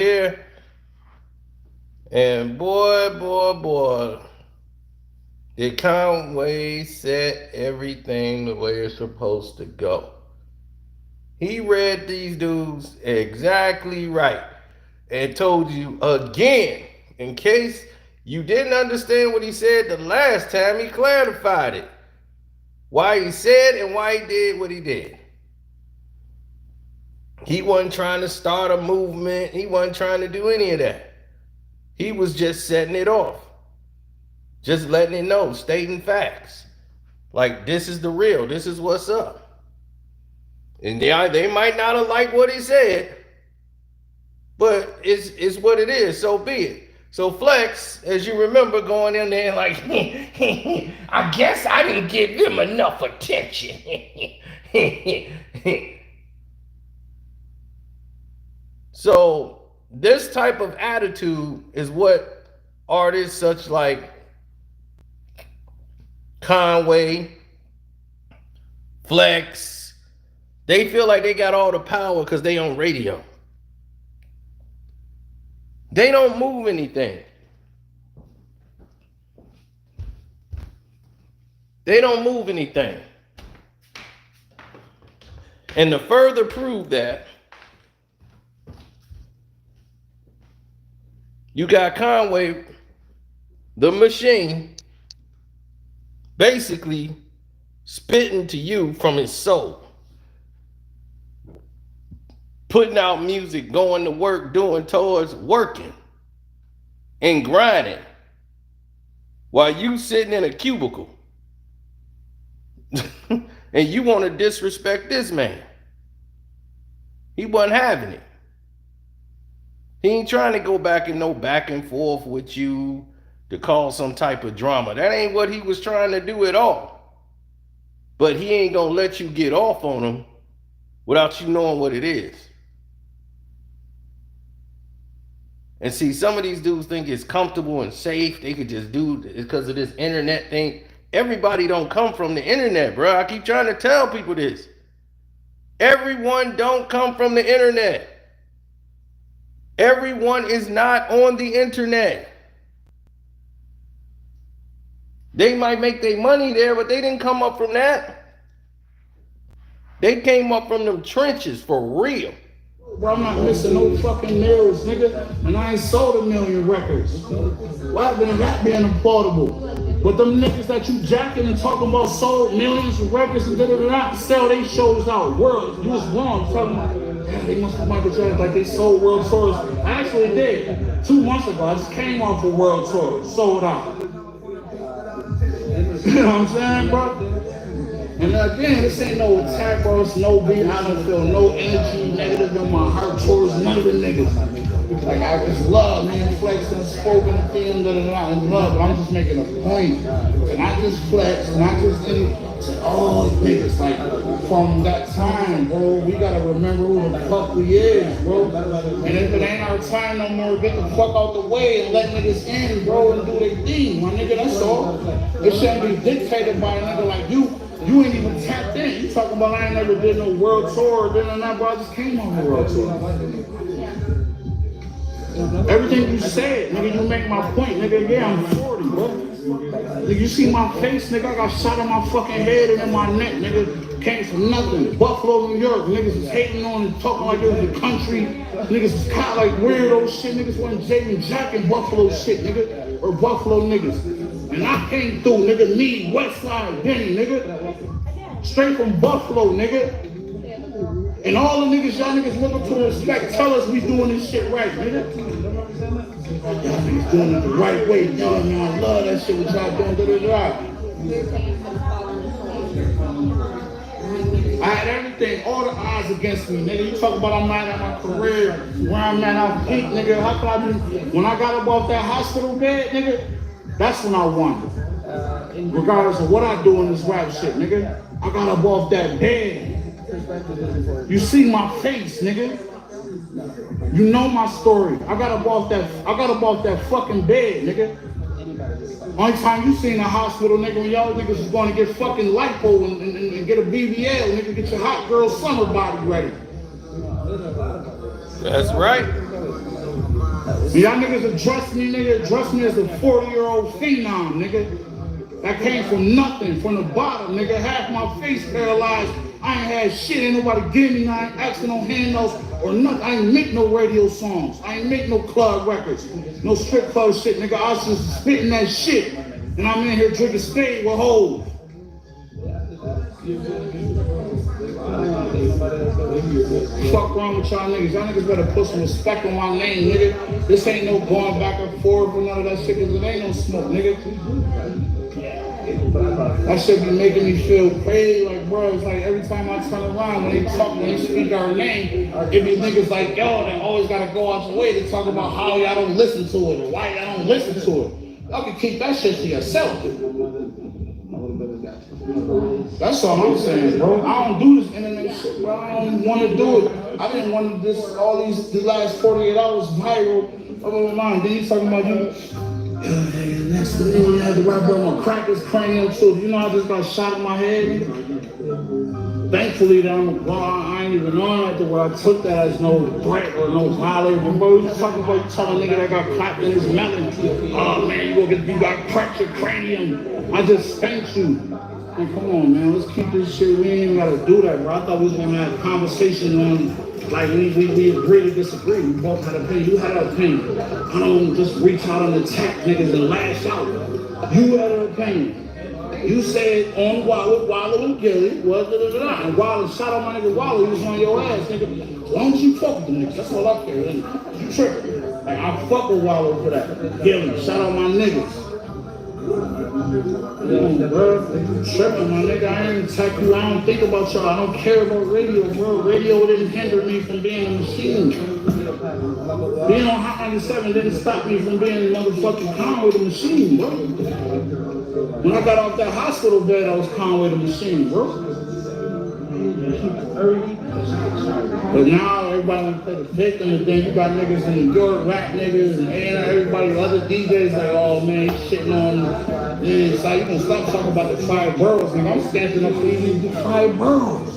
here, and boy, did Conway set everything the way it's supposed to go. He read these dudes exactly right and told you again, in case you didn't understand what he said the last time, he clarified it. Why he said and why he did what he did. He wasn't trying to start a movement. He wasn't trying to do any of that. He was just setting it off. Just letting it know, stating facts. Like, this is the real. This is what's up. And they might not have liked what he said, but it's what it is. So be it. So Flex, as you remember, going in there like, I guess I didn't give them enough attention. So this type of attitude is what artists such like Conway, Flex, they feel like they got all the power because they on radio. They don't move anything. They don't move anything. And to further prove that, you got Conway, the machine, basically spitting to you from his soul. Putting out music, going to work, doing towards working and grinding while you sitting in a cubicle. And you want to disrespect this man. He wasn't having it. He ain't trying to go back and no back and forth with you to cause some type of drama. That ain't what he was trying to do at all. But he ain't gonna let you get off on him without you knowing what it is. And see, some of these dudes think it's comfortable and safe. They could just do it because of this internet thing. Everybody don't come from the internet, bro. I keep trying to tell people this. Everyone don't come from the internet. Everyone is not on the internet. They might make their money there, but they didn't come up from that. They came up from them trenches for real. Bro, I'm not missing no fucking meals, nigga. And I ain't sold 1 million records. Why then that being applaudable? But them niggas that you jacking and talking about sold millions of records and da sell they shows out. World, you was wrong. Talking about, damn, they must have Michael Jackson like they sold world tours. I actually did. 2 months ago, I just came off a world tour, sold out. You know what I'm saying, bro? And again, this ain't no attack, bro. It's no beat. I don't feel no energy negative in my heart towards none of the niggas. Like, I just love, man, Flex and spoken to them, and love, but I'm just making a point. And I just flex, and I just to all niggas. Like, from that time, bro, we gotta remember who the fuck we is, bro. And if it ain't our time no more, get the fuck out the way and let niggas in, bro, and do their thing, my nigga, that's all. It shouldn't be dictated by a nigga like you. You ain't even tapped in. You talking about I ain't never did no world tour, bro. I just came on the world tour. Everything you said, nigga, you make my point, nigga. Yeah, I'm 40, bro. Nigga, you see my face, nigga? I got shot in my fucking head and in my neck, nigga. Came from nothing. Buffalo, New York. Niggas was hating on and talking like it was the country. Niggas was kind of like weirdo shit. Niggas wasn't Jaden Jack and Buffalo shit, nigga. Or Buffalo niggas. And I came through, nigga, me, Westside, Benny, nigga. Straight from Buffalo, nigga. And all the niggas, y'all niggas looking to respect, tell us we doing this shit right, nigga. Y'all niggas doing it the right way, y'all, man. I love that shit what y'all doing, I had everything, all the odds against me, nigga. You talk about I'm mad at my career, where I'm at, I'm peak, nigga. How can I be? When I got up off that hospital bed, nigga, that's when I won. Regardless of what I do in this rap shit, nigga. I got up off that bed. You see my face, nigga. You know my story. I got up off that fucking bed, nigga. Only time you seen the hospital, nigga, when y'all niggas was going to get fucking lipo and get a BBL, nigga, get your hot girl summer body ready. That's right. When y'all niggas address me, nigga, address me as a 40-year-old phenom, nigga. That came from nothing, from the bottom, nigga. Half my face paralyzed. I ain't had shit, ain't nobody give me, I ain't asking no handouts or nothing. I ain't make no radio songs. I ain't make no club records. No strip club shit, nigga. I was just spitting that shit. And I'm in here drinking spade with hoes. Fuck wrong with y'all niggas? Y'all niggas better put some respect on my name, nigga. This ain't no going back and forth or none of that shit, cause it ain't no smoke, nigga. That shit be making me feel crazy, like, bro, it's like every time I turn around, when they speak our name, it be niggas like, yo, they always gotta go out your way to talk about how y'all don't listen to it, or why y'all don't listen to it. Y'all can keep that shit to yourself. That's all I'm saying, bro. I don't do this internet shit, bro. I don't want to do it. I didn't want to this all the last 48 hours viral. Then you talking about you. Next thing you had the right bro, my crack his cranium too. You know I just got shot in my head. Thankfully that I ain't even on after where I took that as no threat or no violation. Bro, you talking about you telling a nigga that got clapped in his melon. Oh man, you got cracked your cranium. I just spanked you. Man, come on, man, let's keep this shit. We ain't even gotta do that, bro. I thought we was gonna have a conversation on like we agree to disagree. We both had an opinion. You had an opinion. I don't just reach out and attack niggas and lash out. You had an opinion. You said on Wallow and Gilly, and Wallow shot on my nigga Wallow, he was on your ass, nigga. As long as you fuck with the niggas, that's all I care. You tripping. Like, I fuck with Wallow for that. Gilly, shout out my niggas. Bro, tripping, my nigga. I ain't attack you. I don't think about y'all. I don't care about radio, bro. Radio didn't hinder me from being a machine. Being on Hot 97 didn't stop me from being motherfucking Conway the Machine, bro. When I got off that hospital bed, I was Conway the Machine, bro. But now everybody want to play the victim, and then you got niggas in New York, rap niggas, and everybody, other DJs like, oh man, shitting on. Yeah, so you can stop talking about the 5 boroughs, nigga. I'm standing up for these 5 boroughs.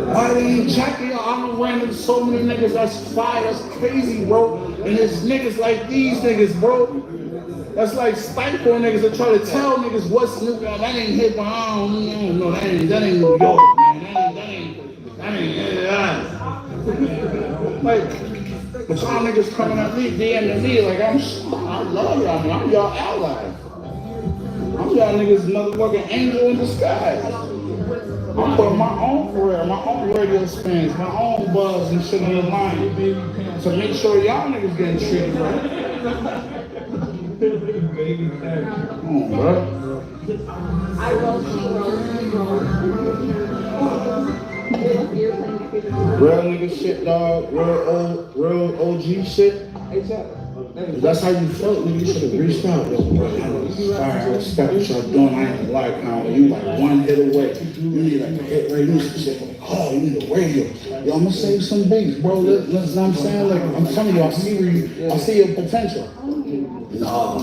Why they ain't jacking y'all? I'm around so many niggas that's 5, that's crazy, bro. And it's niggas like these niggas, bro. That's like stifle niggas that try to tell niggas what's new. That ain't hip hop. I don't know. That ain't New York, man. That ain't. Like, but y'all niggas coming at me, DMing me like I love y'all, man. I'm y'all ally. I'm y'all niggas motherfucking angel in disguise. I'm putting my own career, my own radio spins, my own buzz and shit on the line to make sure y'all niggas getting treated right. Come on, bro. Real nigga shit, dog. Real OG shit. That's how you felt, nigga. You should have reached out. I respect what y'all doing. I ain't gonna lie, Conway. You like one hit away. You need like a hit radio. Shit. Oh, you need a radio. Yo, I'm gonna save some beats, bro. Listen, what I'm saying? Like, I'm telling you, I see your potential. No,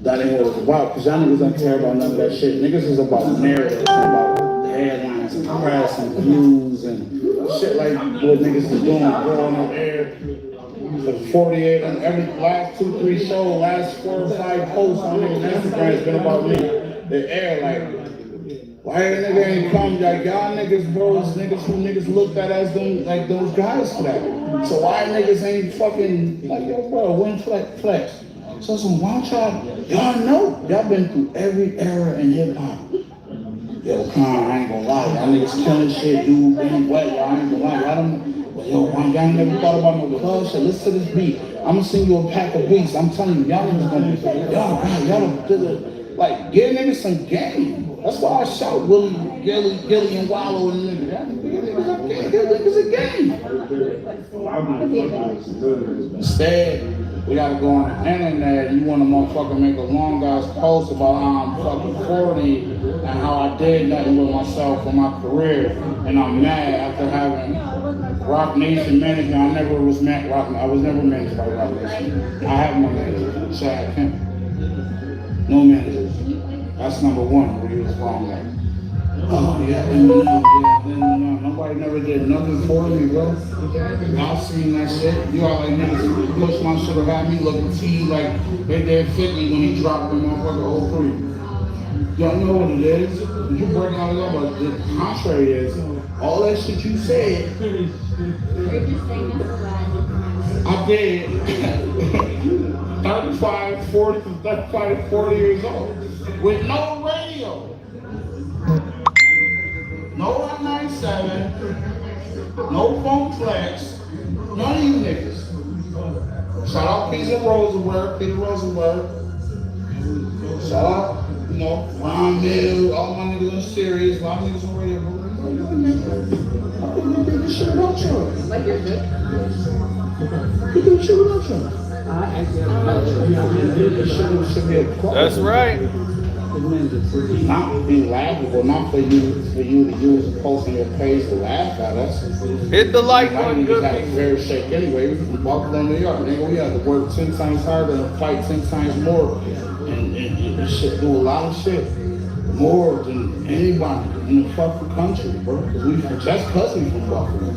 that ain't what it's about, because y'all niggas don't care about none of that shit. Niggas is about narrative, about headlines and press and views and shit like what niggas is doing, going on air. The 48 on every last 2-3 shows, last 4 or 5 posts on niggas' Instagram has been about me. The air, like, why that nigga ain't come? Like, y'all niggas, bro, is niggas who niggas looked at as them, like those guys for that. So why niggas ain't fucking, like, yo, bro, when flex? So why don't y'all know, y'all been through every era in hip hop. Yo, Con, I ain't gonna lie, y'all niggas killing shit, dude, being wet, y'all ain't gonna lie, y'all don't, but yo, y'all never thought about no club shit, listen to this beat, I'm gonna send you a pack of beats, I'm telling you, y'all niggas gonna be, y'all like, give niggas some game. That's why I shout Gilly and Wallow and niggas. Give niggas a game. Instead, we gotta go on the internet and you wanna motherfucker make a long ass post about how I'm fucking 40 and how I did nothing with myself for my career. And I'm mad after having Rock Nation manager. I was never managed by Rock Nation. I have no manager, Shad Kemp. No managers. That's number one where you was wrong at. Oh yeah, nobody nobody never did nothing for me, bro. Y'all seen that shit. You all like niggas push my shit or had me looking T like they did 50 when he dropped the motherfucker 03. Y'all know what it is. You break all it up, but the contrary is all that shit you said. I did 35, 40, 35, 40 years old with no radio. No 197, no phone flex, none of you niggas. Shout out Peter Rosenberg. Shout out, you know, Ron Mill, all my niggas on series, a lot of niggas on radio. I do shit about you. Like your dick? You do shit about you. That's right. Not be laughable, not for you to use a post on your page to laugh at us. Hit the like button, good got a fair shake anyway. We from Buffalo, New York. Nigga, we have to work 10 times harder and fight 10 times more. And shit, do a lot of shit. More than anybody in the fucking country, bro. Because we just cuz we from Buffalo.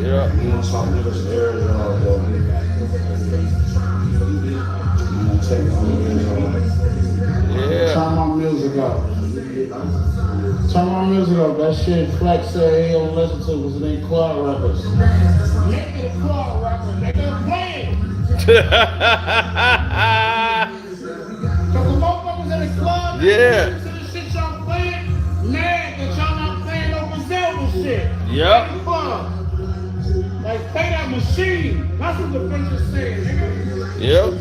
Yeah. You know, some niggas there, though. I'm gonna take my Yeah. Turn my music up. Turn my music up. That shit Flex said he don't listen to because it ain't club rappers. Make it a club rapper. Nigga, play it. Cause the motherfuckers in the club, Yeah. listen to the shit y'all playing, mad that y'all not playing no Griselda shit. Yep. Make it fun. Like, play that machine. That's what the bitch is saying, nigga. Yep.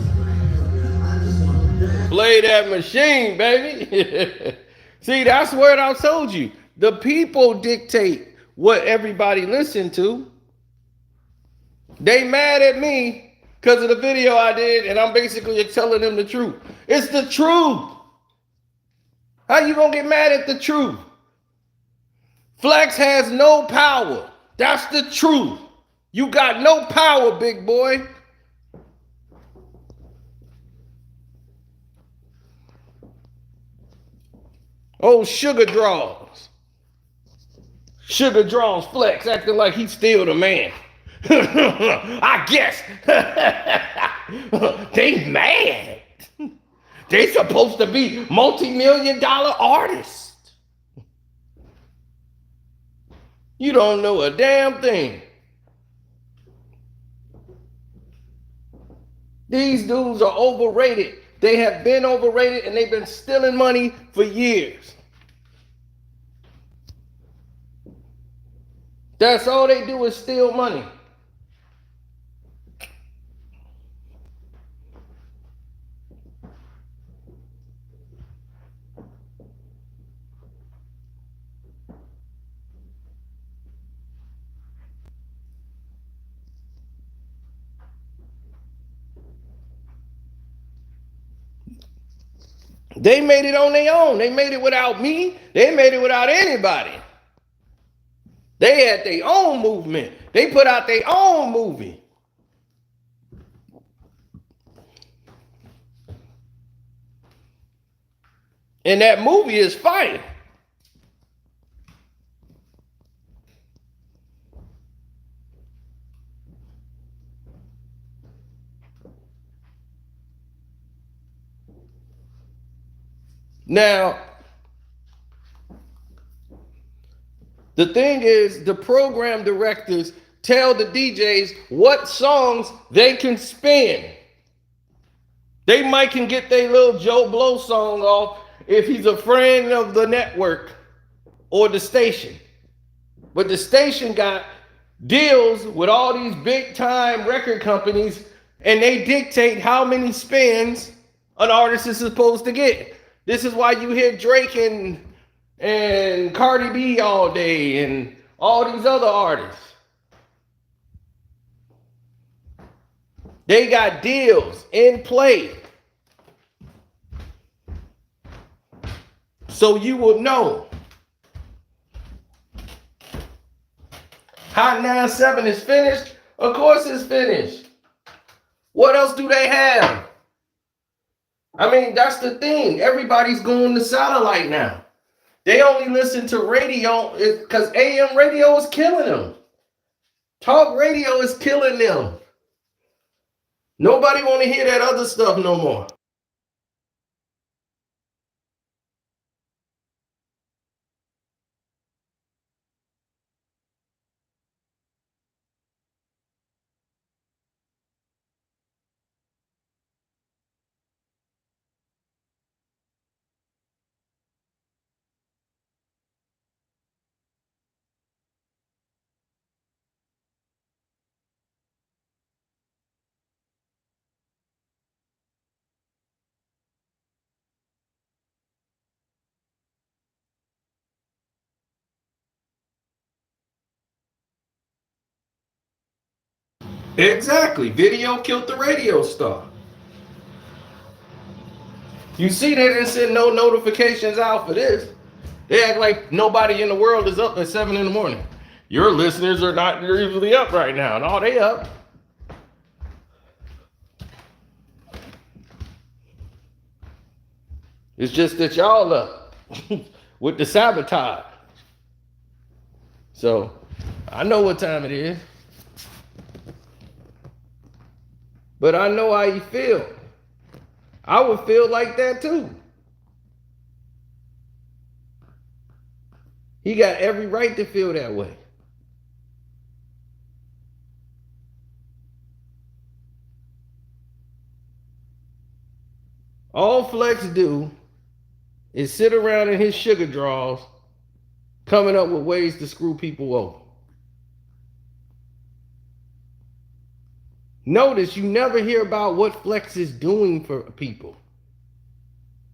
Play that machine, baby. See, that's what I told you. The people dictate what everybody listen to. They mad at me because of the video I did, and I'm basically telling them the truth. It's the truth. How you gonna get mad at the truth? Flex has no power. That's the truth. You got no power, big boy. Oh, sugar draws. Sugar draws Flex acting like he's still the man. I guess. They mad. They supposed to be multi-million-dollar artists. You don't know a damn thing. These dudes are overrated. They have been overrated and they've been stealing money for years. That's all they do is steal money. They made it on their own. They made it without me. They made it without anybody. They had their own movement. They put out their own movie. And that movie is fire. Now, the thing is, the program directors tell the DJs what songs they can spin. They might can get their little Joe Blow song off if he's a friend of the network or the station. But the station got deals with all these big time record companies and they dictate how many spins an artist is supposed to get. This is why you hear Drake and Cardi B all day and all these other artists. They got deals in play. So you will know. Hot 97 is finished. Of course it's finished. What else do they have? I mean, that's the thing. Everybody's going to satellite now. They only listen to radio because AM radio is killing them. Talk radio is killing them. Nobody want to hear that other stuff no more. Exactly. Video killed the radio star. You see, they didn't send no notifications out for this. They act like nobody in the world is up at 7 in the morning. Your listeners are not usually up right now. No, they up. It's just that y'all up with the sabotage. So I know what time it is. But I know how you feel. I would feel like that too. He got every right to feel that way. All Flex do is sit around in his sugar draws coming up with ways to screw people over. Notice you never hear about what Flex is doing for people.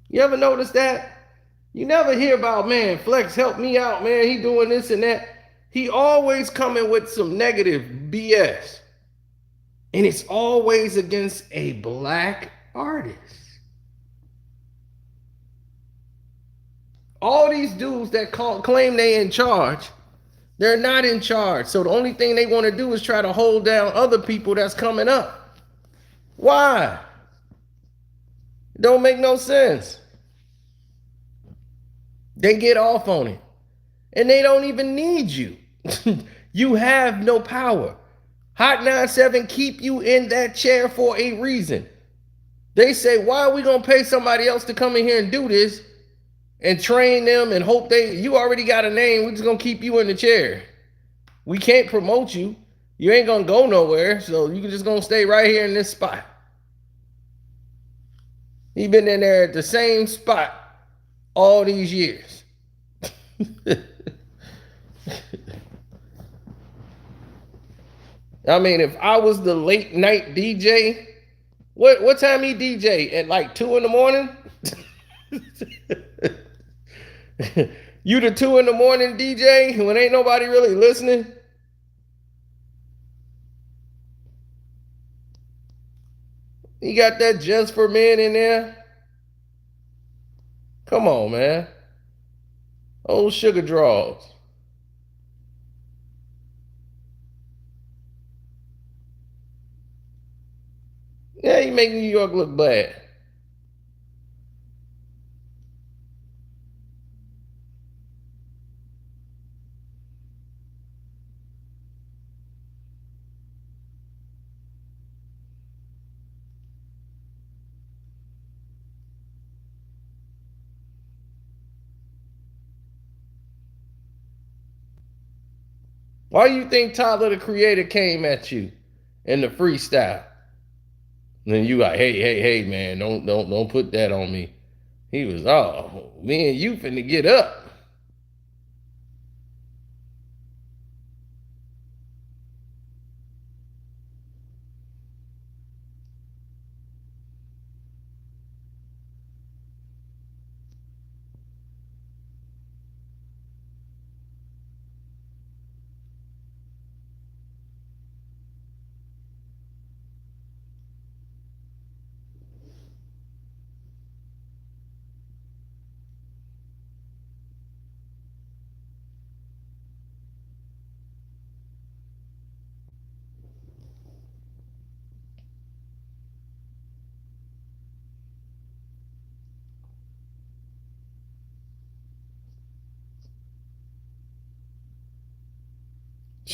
You ever notice that? You never hear about, man, Flex helped me out, man, he doing this and that. He always coming with some negative BS. And it's always against a black artist. All these dudes that claim they in charge, they're not in charge. So the only thing they want to do is try to hold down other people that's coming up. Why? It don't make no sense. They get off on it. And they don't even need you. You have no power. Hot 97 keep you in that chair for a reason. They say, why are we going to pay somebody else to come in here and do this and train them and hope you already got a name. We're just going to keep you in the chair. We can't promote you. You ain't going to go nowhere. So you're just going to stay right here in this spot. He been in there at the same spot all these years. I mean, if I was the late night DJ, what time he DJ? At like 2 in the morning? You the 2 in the morning DJ when ain't nobody really listening? You got that Just for Men in there? Come on, man. Old sugar draws. Yeah, you make New York look bad. Why do you think Tyler the Creator came at you in the freestyle? And then you like, hey, man, don't put that on me. He was, oh, me and you finna get up.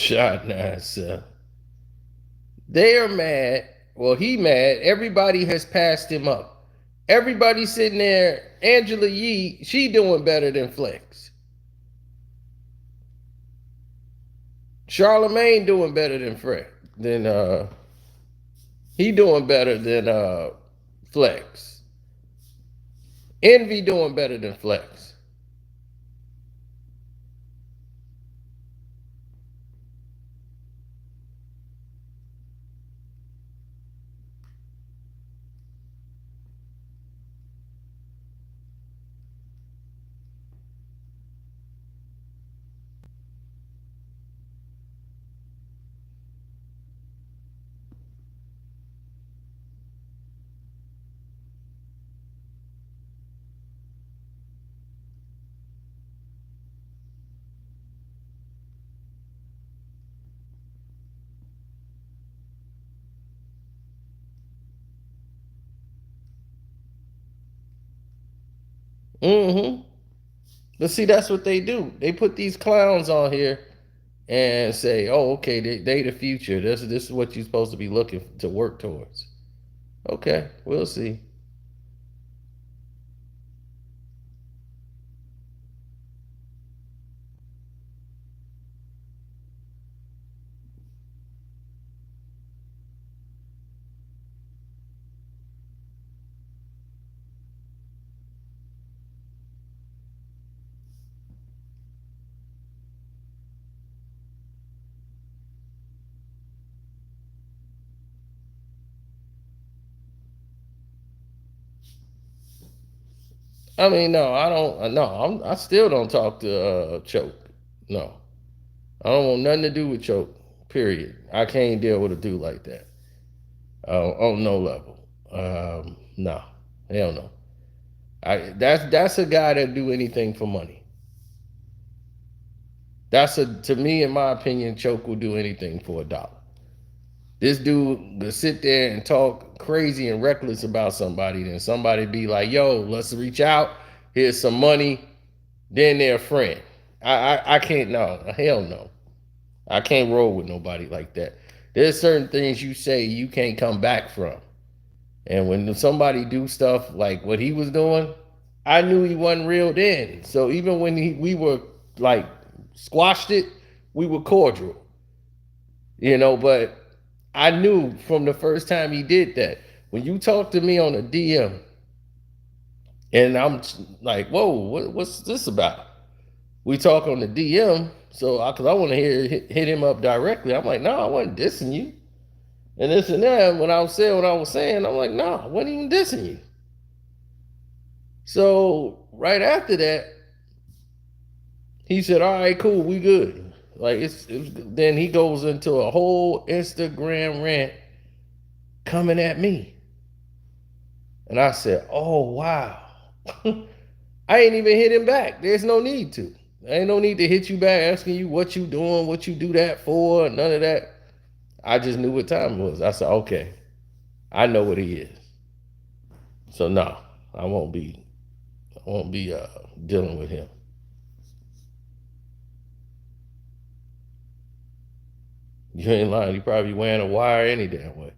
Shot nine. They are mad. Well, he mad. Everybody has passed him up. Everybody sitting there. Angela Yee, she doing better than Flex. Charlemagne doing better than Fred. He doing better than Flex. Envy doing better than Flex. Mm-hmm. But see, that's what they do. They put these clowns on here and say, "Oh, okay, they the future. This is what you're supposed to be looking to work towards." Okay, we'll see. I mean, no, I don't. No, I still don't talk to Choke. No, I don't want nothing to do with Choke. Period. I can't deal with a dude like that. On no level. No, hell no. That's a guy that do anything for money. That's a to me, in my opinion, Choke will do anything for $1. This dude will sit there and talk crazy and reckless about somebody, then somebody be like, "Yo, let's reach out. Here's some money." Then they're a friend. I can't. No, hell no. I can't roll with nobody like that. There's certain things you say you can't come back from. And when somebody do stuff like what he was doing, I knew he wasn't real then. So even when we were like squashed it, we were cordial, But I knew from the first time he did that. When you talk to me on a DM, and I'm like, "Whoa, what's this about?" We talk on the DM, so because I want to hit him up directly. I'm like, "No, I wasn't dissing you." And this and that. When I was saying what I was saying, I'm like, "No, I wasn't even dissing you." So right after that, he said, "All right, cool, we good." Like then he goes into a whole Instagram rant coming at me, and I said, "Oh wow." I ain't even hit him back. There's no need to. There ain't no need to hit you back asking you what you doing, what you do that for, none of that. I just knew what time it was. I said, okay, I know what he is. So no, I won't be dealing with him. You ain't lying. He probably wearing a wire any damn way.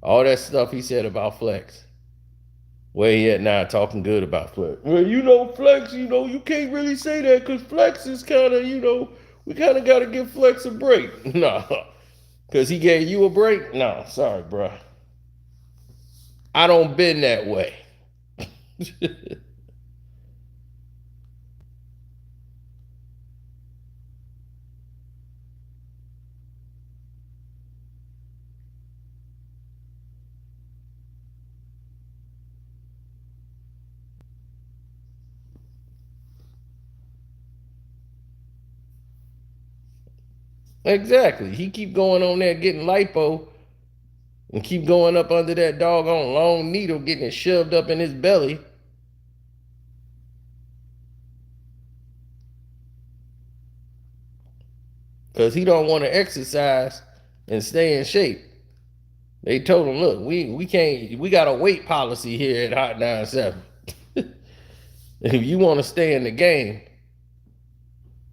All that stuff he said about Flex. Where he at now talking good about Flex. Well, Flex, you can't really say that because Flex is kind of, we kind of got to give Flex a break. No, because he gave you a break? No, sorry, bro. I don't been that way. Exactly. He keep going on there getting lipo and keep going up under that doggone long needle, getting it shoved up in his belly. Because he don't want to exercise and stay in shape. They told him, look, we can't, we got a weight policy here at Hot 97. If you want to stay in the game,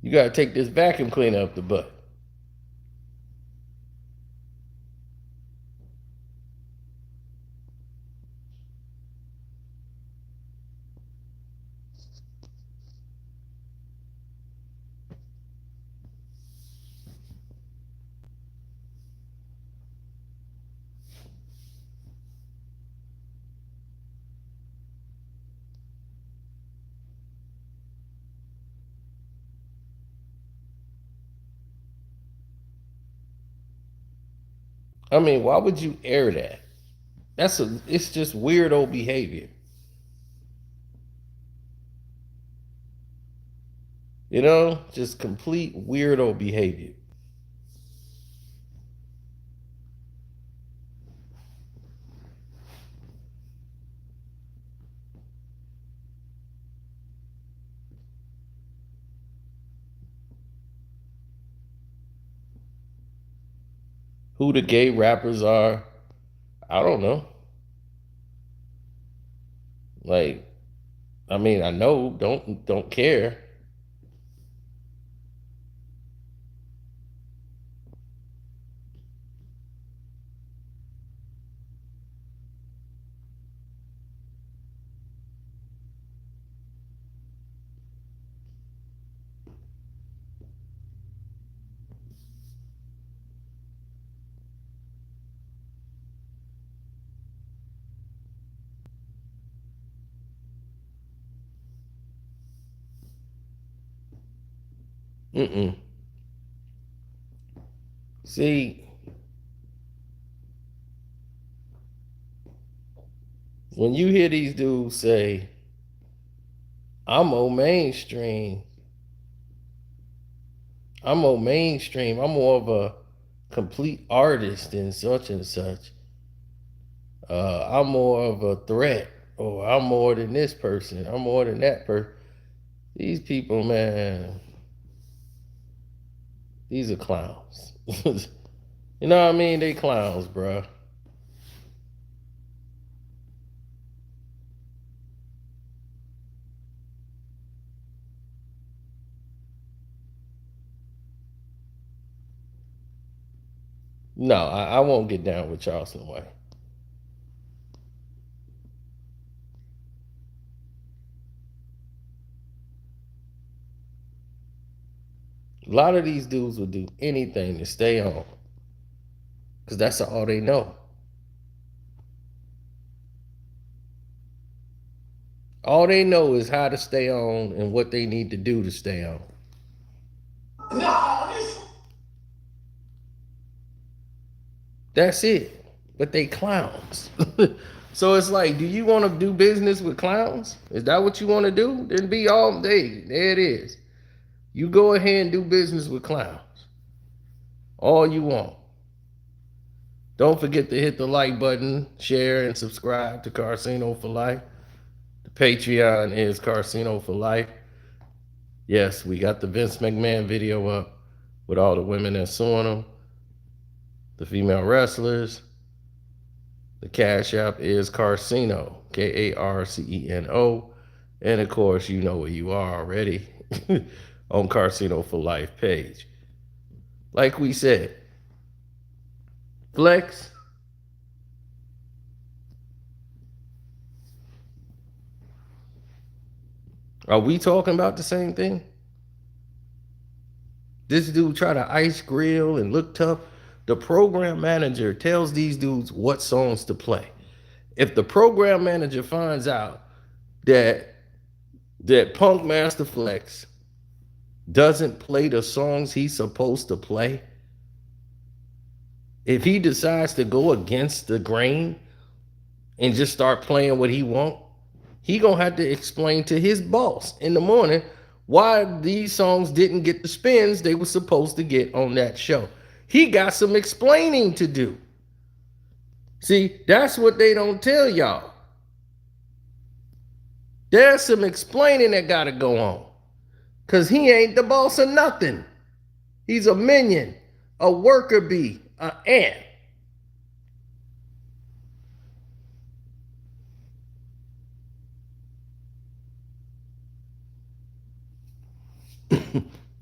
you got to take this vacuum cleaner up the butt. I mean, why would you air that? It's just weirdo behavior. You know, just complete weirdo behavior. Who the gay rappers are, I don't know. Like, I mean, I know, don't care. Mm-mm. See, when you hear these dudes say, I'm more mainstream, I'm more mainstream, I'm more of a complete artist than such and such. I'm more of a threat, or I'm more than this person, I'm more than that person. These people, man, these are clowns. You know what I mean? They clowns, bruh. No, I won't get down with Charleston White. A lot of these dudes will do anything to stay on, because that's all they know. All they know is how to stay on and what they need to do to stay on. That's it. But they clowns. So it's like, do you want to do business with clowns? Is that what you want to do? Then be all day. There it is. You go ahead and do business with clowns. All you want. Don't forget to hit the like button, share, and subscribe to Carcino for Life. The Patreon is Carcino for Life. Yes, we got the Vince McMahon video up with all the women that's suing him, the female wrestlers. The Cash App is Carcino, Karceno. And of course, you know where you are already on Carcino for Life page. Like we said, flex. Are we talking about the same thing? This dude try to ice grill and look tough. The program manager tells these dudes what songs to play. If the program manager finds out that Punk Master Flex doesn't play the songs he's supposed to play, if he decides to go against the grain and just start playing what he wants, he gonna have to explain to his boss in the morning why these songs didn't get the spins they were supposed to get on that show. He got some explaining to do. See, that's what they don't tell y'all. There's some explaining that gotta go on. Cause he ain't the boss of nothing. He's a minion, a worker bee, an ant.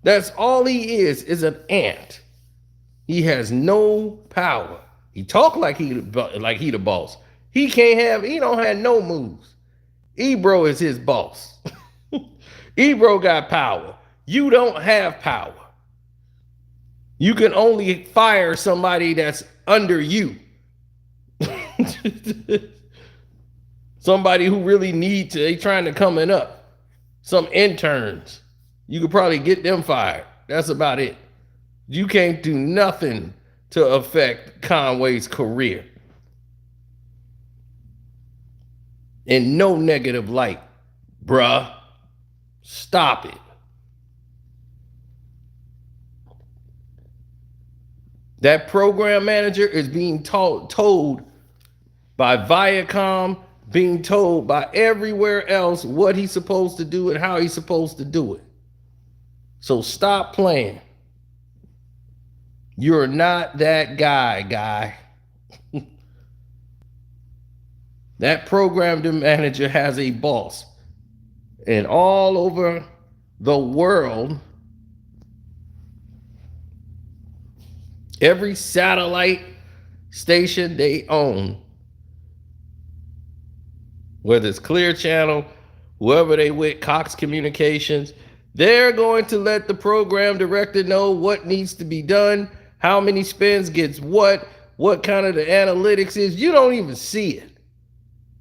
That's all he is an ant. He has no power. He talk like he the boss. He don't have no moves. Ebro is his boss. Ebro got power. You don't have power. You can only fire somebody that's under you. Somebody who really needs they trying to coming up. Some interns. You could probably get them fired. That's about it. You can't do nothing to affect Conway's career. In no negative light, bruh. Stop it. That program manager is being told by Viacom, being told by everywhere else what he's supposed to do and how he's supposed to do it. So stop playing. You're not that guy. That program manager has a boss. And all over the world, every satellite station they own, whether it's Clear Channel, whoever they with, Cox Communications, they're going to let the program director know what needs to be done, how many spins gets what kind of the analytics is. You don't even see it.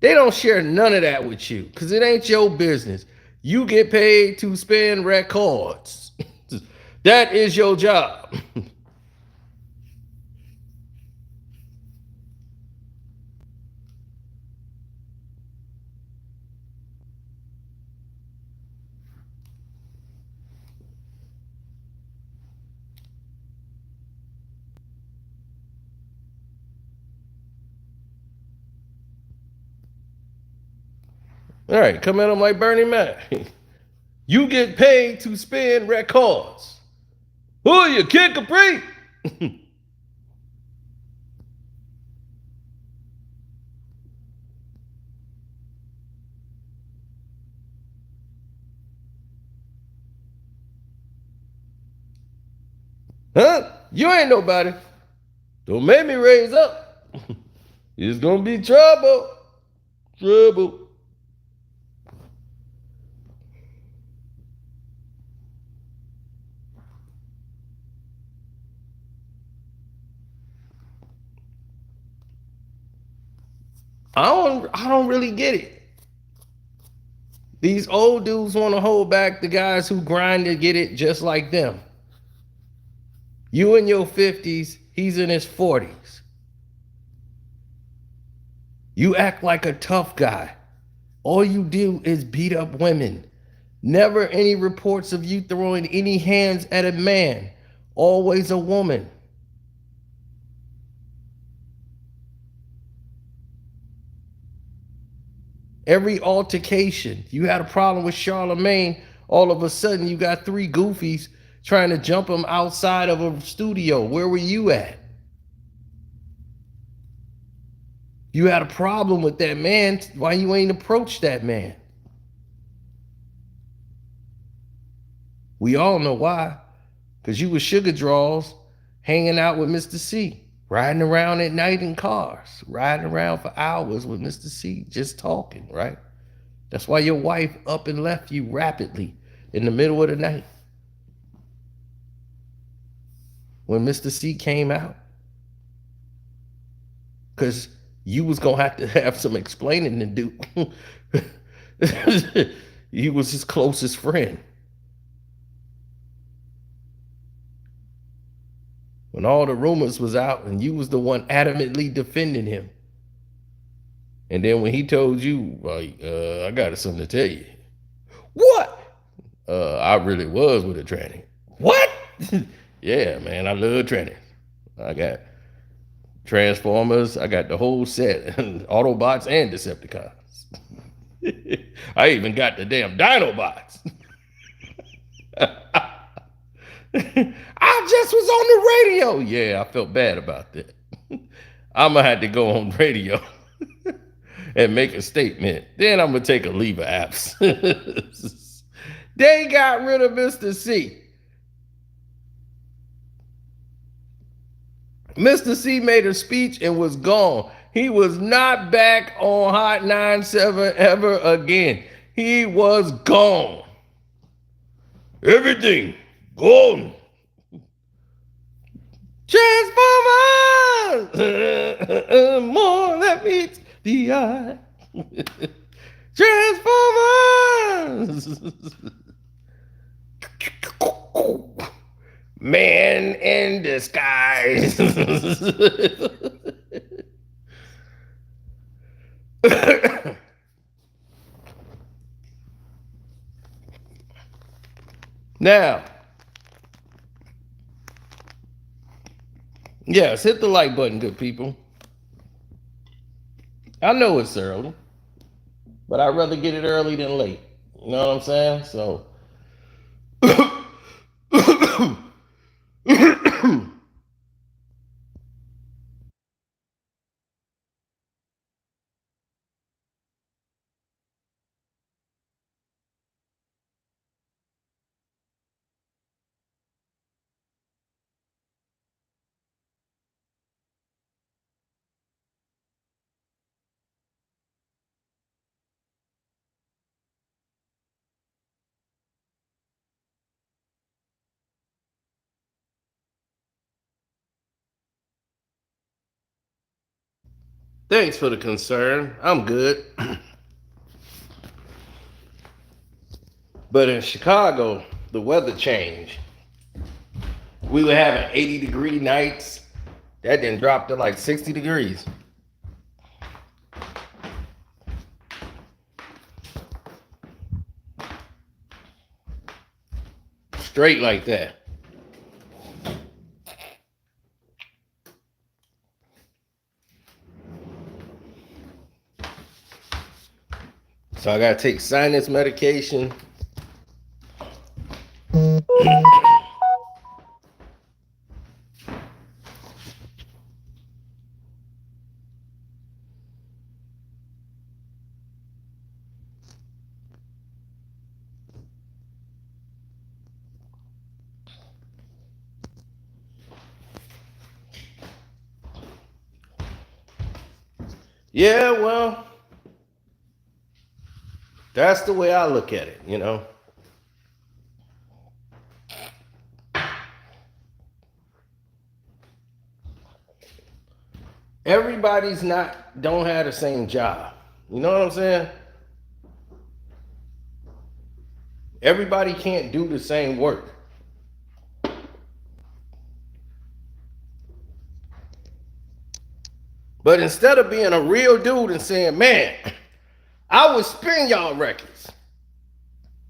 They don't share none of that with you because it ain't your business. You get paid to spin records. That is your job. All right, come at them like Bernie Mac. You get paid to spin records. Who are you, Kid Capri? Huh? You ain't nobody. Don't make me raise up. It's gonna be trouble. Trouble. I don't really get it. These old dudes want to hold back the guys who grind to get it just like them. You in your 50s, he's in his 40s. You act like a tough guy. All you do is beat up women. Never any reports of you throwing any hands at a man. Always a woman. Every altercation, you had a problem with Charlemagne, all of a sudden you got three goofies trying to jump him outside of a studio. Where were you at? You had a problem with that man. Why you ain't approached that man? We all know why. Because you was sugar draws hanging out with Mr. C, riding around at night in cars, riding around for hours with Mr. C, just talking, right? That's why your wife up and left you rapidly in the middle of the night. When Mr. C came out. Because you was going to have some explaining to do. You was his closest friend. When all the rumors was out and you was the one adamantly defending him. And then when he told you, like, I got something to tell you. What? I really was with a tranny. What? Yeah, man, I love trannies. I got Transformers. I got the whole set. Autobots and Decepticons. I even got the damn Dinobots. I just was on the radio. Yeah, I felt bad about that. I'm going to have to go on radio and make a statement. Then I'm going to take a leave of absence. They got rid of Mr. C. Mr. C made a speech and was gone. He was not back on Hot 97 ever again. He was gone. Everything gone. Transformers! More that meets the eye. Transformers! Man in disguise. Now, yes, hit the like button, good people. I know it's early, but I'd rather get it early than late. You know what I'm saying? So, thanks for the concern. I'm good. But in Chicago, the weather changed. We were having 80-degree nights. That then dropped to like 60 degrees. Straight like that. So I gotta take sinus medication. Yeah, well, that's the way I look at it, you know. Everybody's not don't have the same job. You know what I'm saying? Everybody can't do the same work. But instead of being a real dude and saying, man, I would spin y'all records.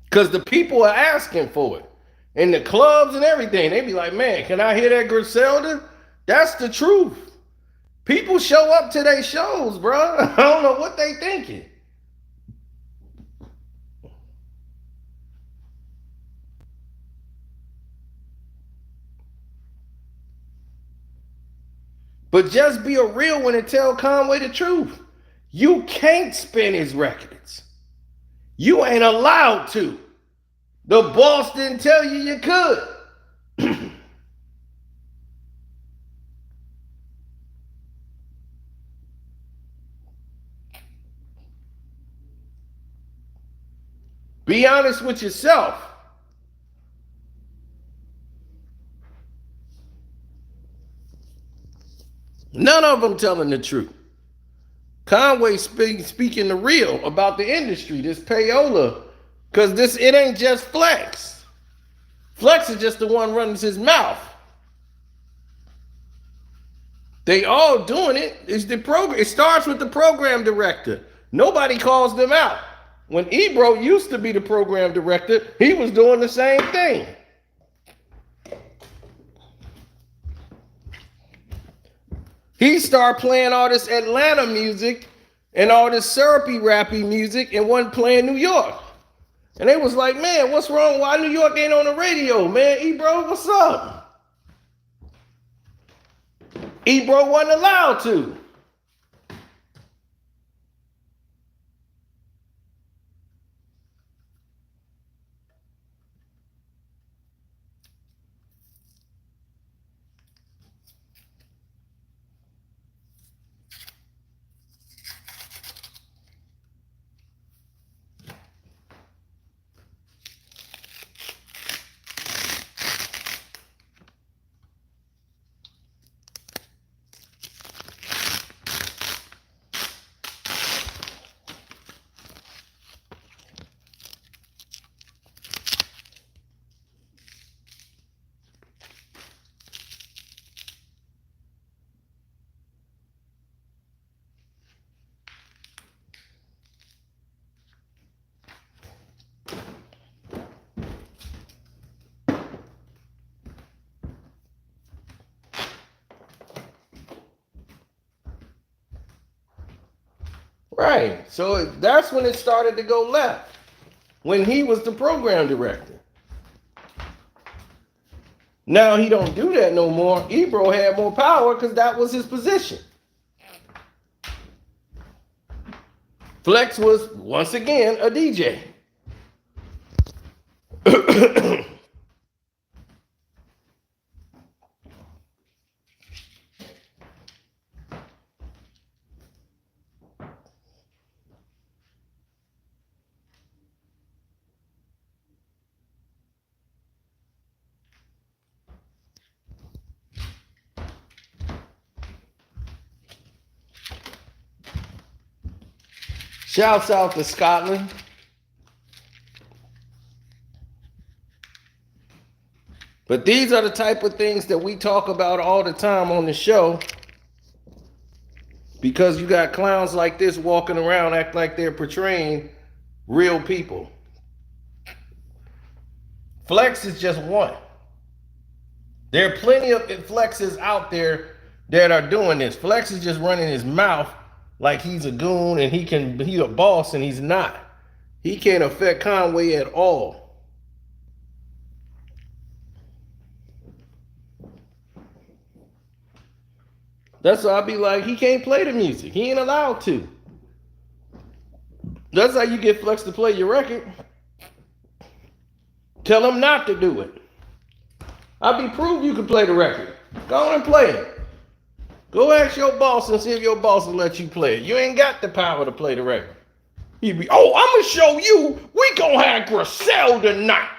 Because the people are asking for it. In the clubs and everything. They be like, man, can I hear that Griselda? That's the truth. People show up to their shows, bro. I don't know what they thinking. But just be a real one and tell Conway the truth. You can't spin his records. You ain't allowed to. The boss didn't tell you you could. Be honest with yourself. None of them telling the truth. Conway speaking the real about the industry, this payola, because it ain't just Flex. Flex is just the one running his mouth. They all doing it. It's the program. It starts with the program director. Nobody calls them out. When Ebro used to be the program director, he was doing the same thing. He started playing all this Atlanta music and all this syrupy, rappy music and wasn't playing New York. And they was like, man, what's wrong? Why New York ain't on the radio, man? Ebro, what's up? Ebro wasn't allowed to. Right. So that's when it started to go left. When he was the program director. Now he don't do that no more. Ebro had more power because that was his position. Flex was once again a DJ. Shouts out to Scotland. But these are the type of things that we talk about all the time on the show, because you got clowns like this walking around act like they're portraying real people. Flex is just one. There are plenty of Flexes out there that are doing this. Flex is just running his mouth like he's a goon and he's a boss, and he's not. He can't affect Conway at all. That's why I be like, he can't play the music. He ain't allowed to. That's how you get Flex to play your record. Tell him not to do it. I be proved you can play the record. Go on and play it. Go ask your boss and see if your boss will let you play it. You ain't got the power to play the record. He'd be, oh, I'm going to show you. We going to have Griselda tonight.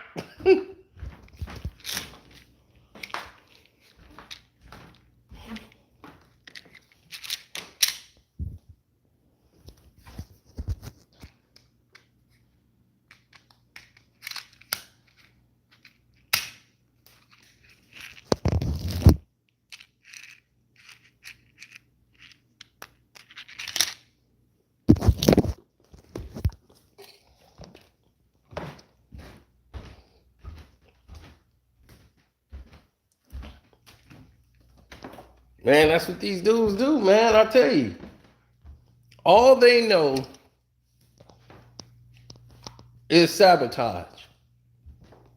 Man, that's what these dudes do, man. I tell you. All they know is sabotage.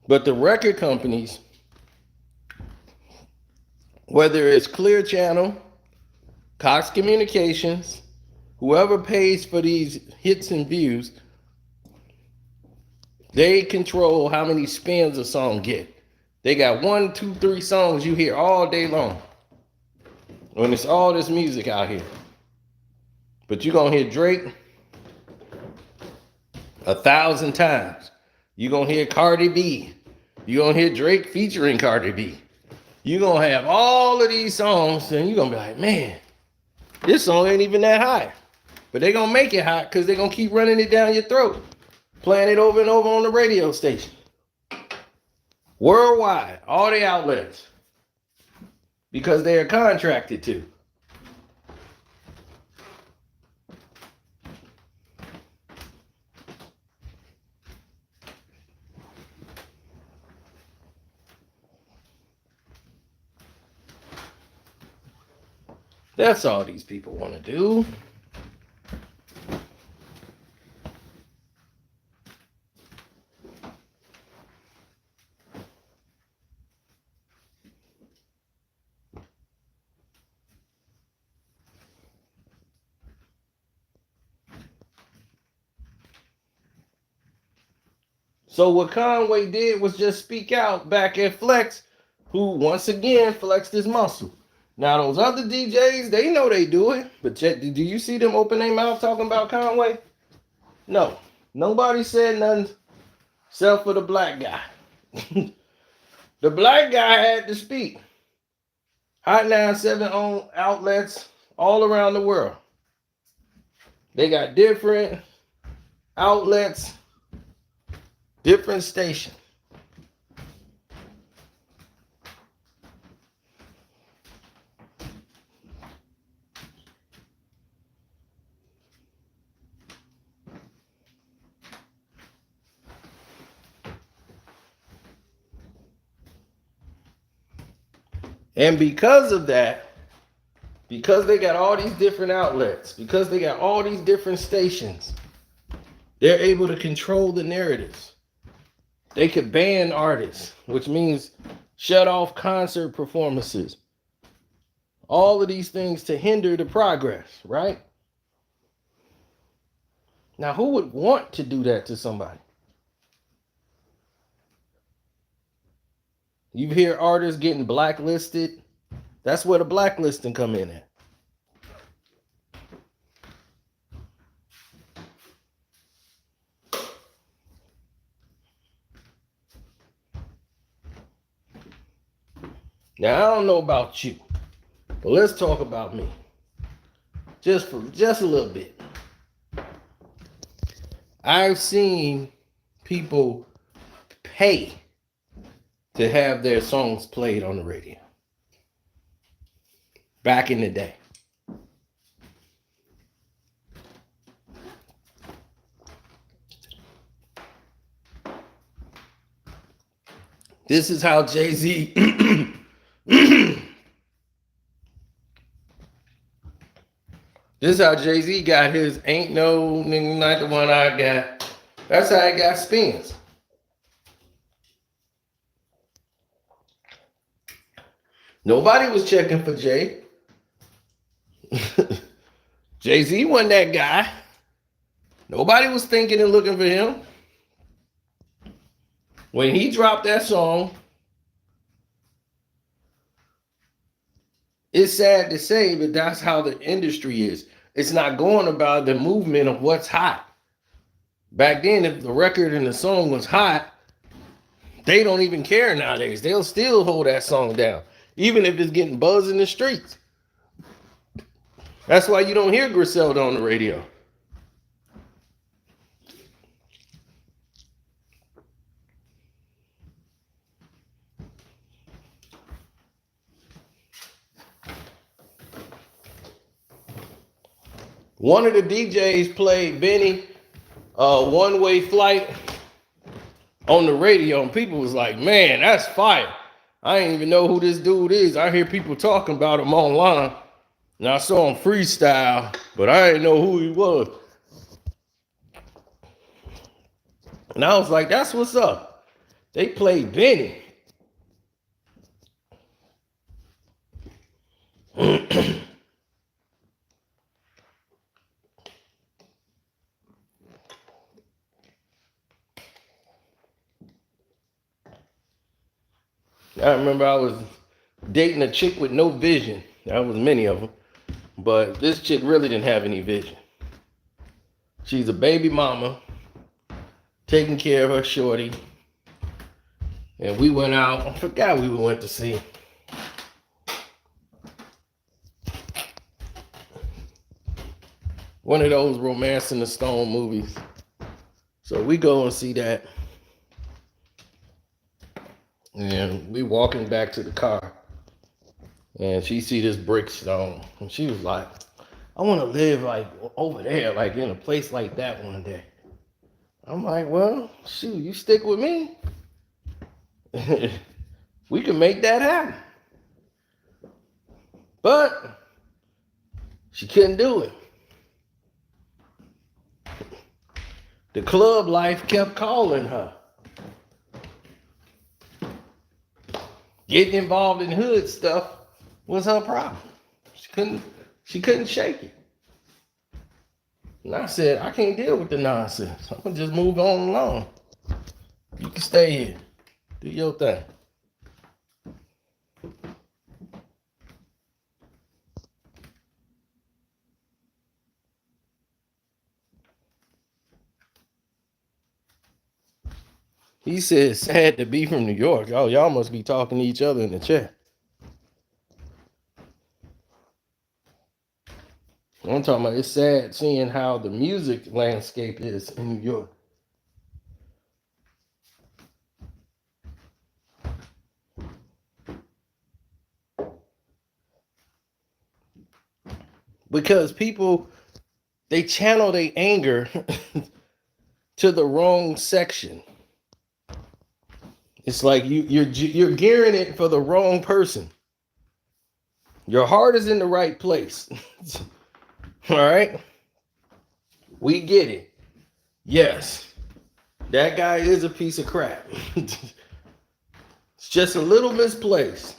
But the record companies, whether it's Clear Channel, Cox Communications, whoever pays for these hits and views, they control how many spins a song get. They got 1, 2, 3 songs you hear all day long. When it's all this music out here. But you're going to hear Drake 1,000 times. You're going to hear Cardi B. You're going to hear Drake featuring Cardi B. You're going to have all of these songs, and you're going to be like, man, this song ain't even that high. But they're going to make it hot because they're going to keep running it down your throat. Playing it over and over on the radio station. Worldwide. All the outlets. Because they are contracted to. That's all these people want to do. So what Conway did was just speak out back at Flex, who once again flexed his muscle. Now those other DJs, they know they do it, but do you see them open their mouth talking about Conway? No. Nobody said nothing except for the black guy. The black guy had to speak. Hot 97 own outlets all around the world. They got different outlets, different stations. And because of that, because they got all these different outlets, because they got all these different stations, they're able to control the narratives. They could ban artists, which means shut off concert performances. All of these things to hinder the progress, right? Now, who would want to do that to somebody? You hear artists getting blacklisted. That's where the blacklisting come in at. Now, I don't know about you, but let's talk about me. Just a little bit. I've seen people pay to have their songs played on the radio. Back in the day. This is how Jay-Z This is how Jay-Z got his Ain't No Nigga Like the One I Got. That's how he got spins. Nobody was checking for Jay. Jay-Z wasn't that guy. Nobody was thinking and looking for him. When he dropped that song, it's sad to say, but that's how the industry is. It's not going about the movement of what's hot. Back then, if the record and the song was hot, they don't even care nowadays. They'll still hold that song down, even if it's getting buzz in the streets. That's why you don't hear Griselda on the radio. One of the DJs played Benny, One Way Flight on the radio, and people was like, man, that's fire. I didn't even know who this dude is. I hear people talking about him online, and I saw him freestyle, but I didn't know who he was. And I was like, that's what's up. They played Benny. I remember I was dating a chick with no vision. There was many of them. But this chick really didn't have any vision. She's a baby mama, taking care of her shorty. And we went out. I forgot we went to see. One of those Romance in the Stone movies. So we go and see that. And we walking back to the car. And she see this brick stone. And she was like, I want to live like over there, like in a place like that one day. I'm like, well, shoot, you stick with me. We can make that happen. But she couldn't do it. The club life kept calling her. Getting involved in hood stuff was her problem. She couldn't shake it. And I said, I can't deal with the nonsense. I'm gonna just move on along. You can stay here. Do your thing. He said, sad to be from New York. Oh, y'all must be talking to each other in the chat. I'm talking about, it's sad seeing how the music landscape is in New York. Because people, they channel their anger to the wrong section. It's like you're gearing it for the wrong person. Your heart is in the right place. All right? We get it. Yes, that guy is a piece of crap. It's just a little misplaced.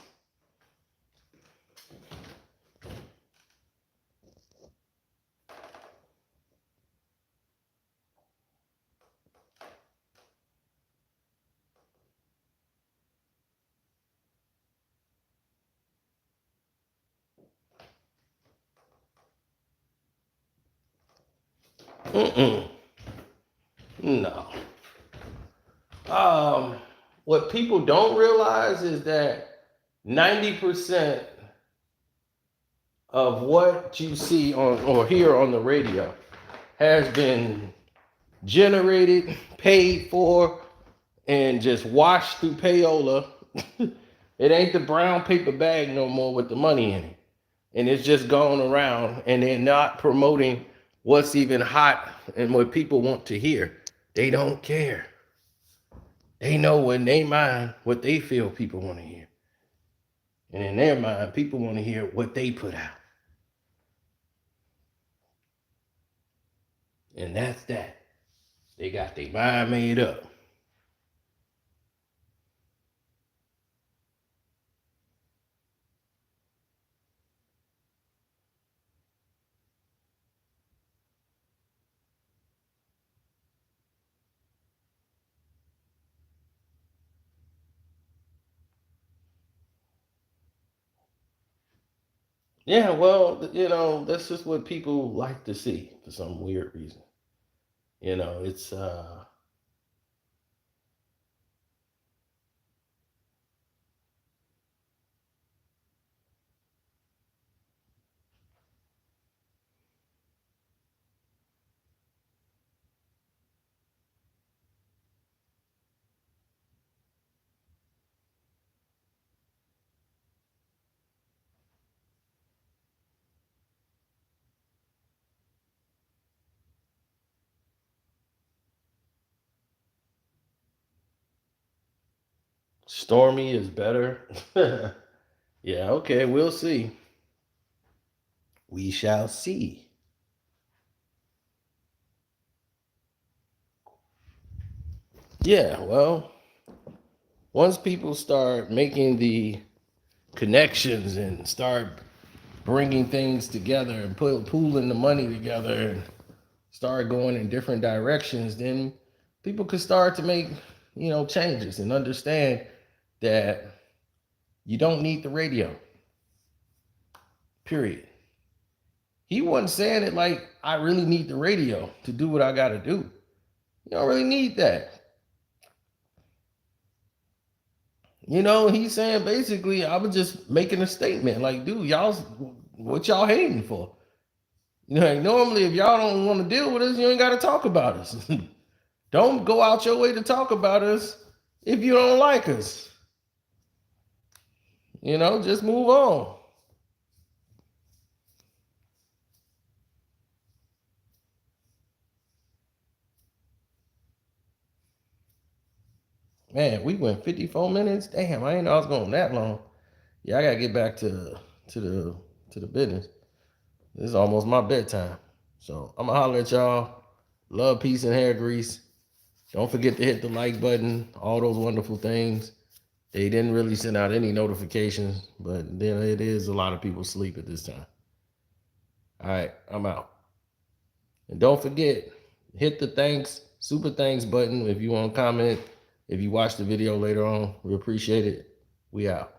Mm-mm. No. What people don't realize is that 90% of what you see on or hear on the radio has been generated, paid for, and just washed through payola. It ain't the brown paper bag no more with the money in it. And it's just going around, and they're not promoting what's even hot and what people want to hear. They don't care. They know in their mind what they feel people want to hear. And in their mind, people want to hear what they put out. And that's that. They got their mind made up. Yeah, well, that's just what people like to see for some weird reason. It's Stormy is better. Yeah, okay, we'll see. We shall see. Yeah, well, once people start making the connections and start bringing things together and pooling the money together and start going in different directions, then people could start to make, changes and understand that you don't need the radio. Period. He wasn't saying it like I really need the radio to do what I got to do. You don't really need that. He's saying basically, I was just making a statement like, dude, what y'all hating for? Normally, if y'all don't want to deal with us, you ain't got to talk about us. Don't go out your way to talk about us if you don't like us. Just move on. Man, we went 54 minutes. Damn, I ain't know I was going that long. Yeah, I gotta get back to the business. This is almost my bedtime. So I'm gonna holler at y'all. Love, peace, and hair grease. Don't forget to hit the like button, all those wonderful things. They didn't really send out any notifications, but then it is a lot of people sleep at this time. All right, I'm out. And don't forget, hit the super thanks button if you want to comment. If you watch the video later on, we appreciate it. We out.